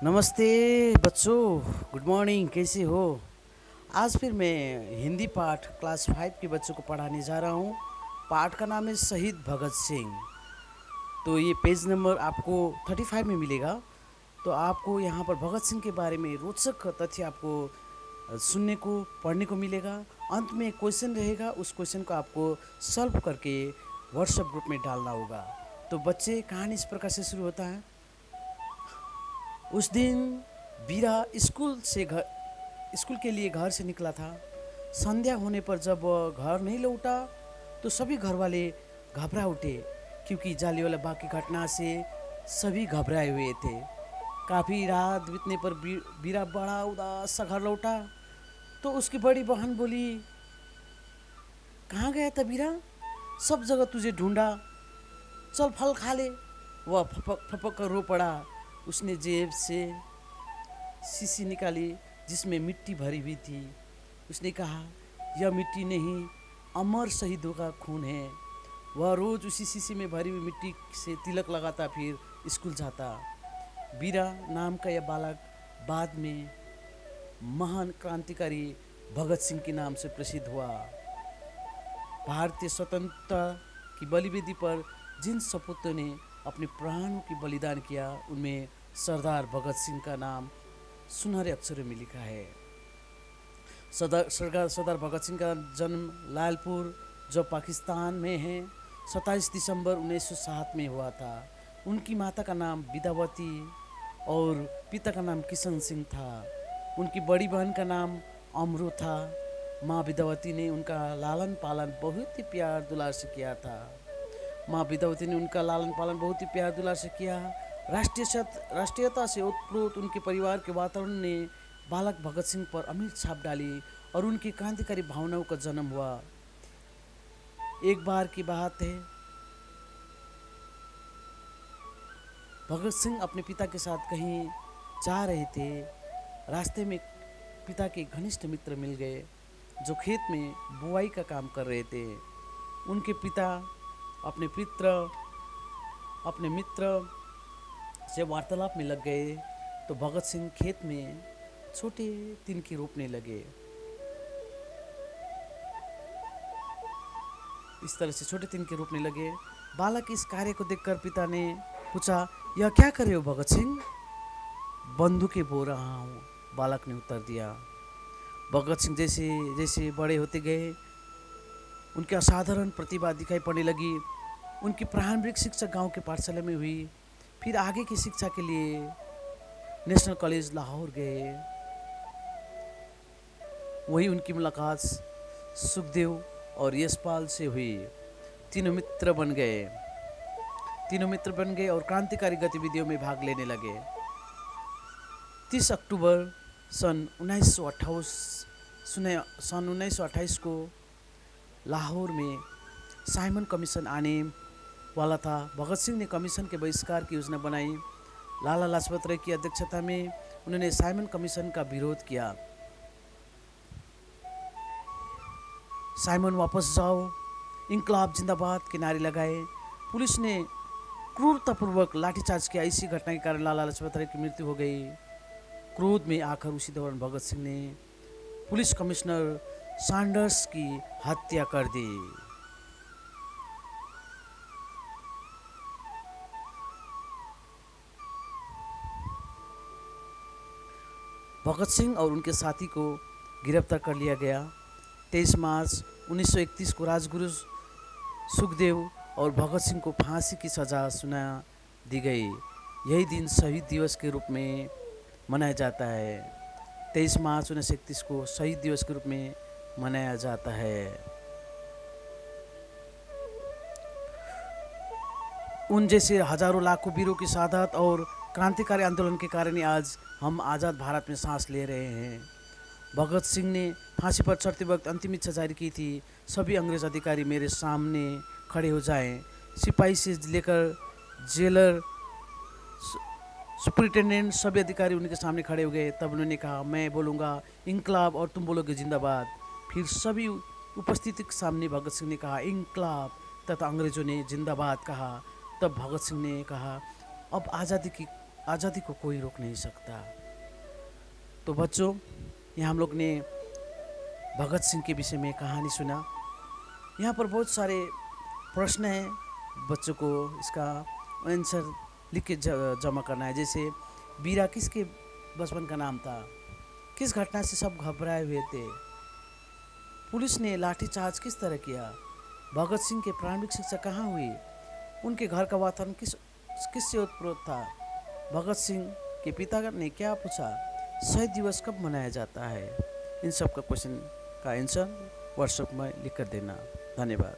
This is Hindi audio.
नमस्ते बच्चों। गुड मॉर्निंग, कैसे हो? आज फिर मैं हिंदी पाठ क्लास 5 के बच्चों को पढ़ाने जा रहा हूँ। पाठ का नाम है शहीद भगत सिंह। तो ये पेज नंबर आपको 35 में मिलेगा। तो आपको यहाँ पर भगत सिंह के बारे में रोचक तथ्य आपको सुनने को पढ़ने को मिलेगा। अंत में एक क्वेश्चन रहेगा, उस क्वेश्चन को आपको सॉल्व करके व्हाट्सएप ग्रुप में डालना होगा। तो बच्चे, कहानी इस प्रकार से शुरू होता है। उस दिन बीरा स्कूल के लिए घर से निकला था। संध्या होने पर जब वह घर नहीं लौटा तो सभी घर वाले घबरा उठे, क्योंकि जालियांवाला बाग की घटना से सभी घबराए हुए थे। काफ़ी रात बीतने पर बीरा बड़ा उदास सा घर लौटा तो उसकी बड़ी बहन बोली, कहाँ गया था बीरा? सब जगह तुझे ढूंढा, चल फल खा ले। वह फपक फपक कर रो पड़ा। उसने जेब से शीशी निकाली जिसमें मिट्टी भरी हुई थी। उसने कहा, यह मिट्टी नहीं, अमर शहीदों का खून है। वह रोज उसी शीशी में भरी हुई मिट्टी से तिलक लगाता, फिर स्कूल जाता। बीरा नाम का यह बालक बाद में महान क्रांतिकारी भगत सिंह के नाम से प्रसिद्ध हुआ। भारतीय स्वतंत्रता की बलिवेदी पर जिन सपूतों ने अपने प्राणों की बलिदान किया, उनमें सरदार भगत सिंह का नाम सुनहरे अक्षरों में लिखा है। सरदार भगत सिंह का जन्म लालपुर, जो पाकिस्तान में है, 27 दिसंबर 1907 में हुआ था। उनकी माता का नाम विद्यावती और पिता का नाम किशन सिंह था। उनकी बड़ी बहन का नाम अमरू था। माँ विद्यावती ने उनका लालन पालन बहुत ही प्यार दुलार से किया था। राष्ट्रीयता से ओतप्रोत उनके परिवार के वातावरण ने बालक भगत सिंह पर अमिट छाप डाली और उनकी क्रांतिकारी भावनाओं का जन्म हुआ। एक बार की बात है, भगत सिंह अपने पिता के साथ कहीं जा रहे थे। रास्ते में पिता के घनिष्ठ मित्र मिल गए, जो खेत में बुआई का काम कर रहे थे। उनके पिता अपने मित्र से वार्तालाप में लग गए तो भगत सिंह खेत में छोटे तिनके रोपने लगे। इस तरह से छोटे तिनके रोपने लगे। बालक इस कार्य को देखकर पिता ने पूछा, यह क्या कर रहे हो भगत सिंह? बंदूकें बो रहा हूँ, बालक ने उत्तर दिया। भगत सिंह जैसे जैसे बड़े होते गए, उनकी असाधारण प्रतिभा दिखाई पड़ने लगी। उनकी प्रारंभिक शिक्षा गांव के पाठशाला में हुई। फिर आगे की शिक्षा के लिए नेशनल कॉलेज लाहौर गए। वहीं उनकी मुलाकात सुखदेव और यशपाल से हुई। तीनों मित्र बन गए और क्रांतिकारी गतिविधियों में भाग लेने लगे। 30 अक्टूबर सन 1928 को लाहौर में साइमन कमीशन आने वाला था। भगत सिंह ने कमीशन के बहिष्कार की योजना बनाई। लाला लाजपत राय की अध्यक्षता में उन्होंने साइमन कमीशन का विरोध किया। साइमन वापस जाओ, इंकलाब जिंदाबाद के नारे लगाए। पुलिस ने क्रूरतापूर्वक लाठीचार्ज किया। इसी घटना के कारण लाला लाजपत राय की मृत्यु हो गई। क्रोध में आकर उसी दौरान भगत सिंह ने पुलिस कमिश्नर सैंडर्स की हत्या कर दी। भगत सिंह और उनके साथी को गिरफ्तार कर लिया गया। 23 मार्च 1931 को राजगुरु सुखदेव और भगत सिंह को फांसी की सज़ा सुना दी गई। यही दिन शहीद दिवस के रूप में मनाया जाता है। 23 मार्च 1931 को शहीद दिवस के रूप में मनाया जाता है। उन जैसे हजारों लाखों वीरों की शहादत और क्रांतिकारी आंदोलन के कारण ही आज हम आज़ाद भारत में सांस ले रहे हैं। भगत सिंह ने फांसी पर चढ़ते वक्त अंतिम इच्छा जारी की थी, सभी अंग्रेज अधिकारी मेरे सामने खड़े हो जाएं। सिपाही से लेकर जेलर, सुपरिटेंडेंट, सभी अधिकारी उनके सामने खड़े हो गए। तब उन्होंने कहा, मैं बोलूँगा इंकलाब और तुम बोलोगे जिंदाबाद। फिर सभी उपस्थित के सामने भगत सिंह ने कहा इंकलाब, तथा अंग्रेजों ने जिंदाबाद कहा। तब भगत सिंह ने कहा, अब आज़ादी की आज़ादी को कोई रोक नहीं सकता। तो बच्चों, यहाँ हम लोग ने भगत सिंह के विषय में कहानी सुना। यहाँ पर बहुत सारे प्रश्न हैं, बच्चों को इसका आंसर लिख के जमा करना है। जैसे बीरा किसके बचपन का नाम था? किस घटना से सब घबराए हुए थे? पुलिस ने लाठीचार्ज किस तरह किया? भगत सिंह के प्रारंभिक शिक्षा कहाँ हुई? उनके घर का वातावरण किससे ओतप्रोत था? भगत सिंह के पिता ने क्या पूछा? शहीद दिवस कब मनाया जाता है? इन सब का क्वेश्चन का आंसर व्हाट्सएप में लिख कर देना। धन्यवाद।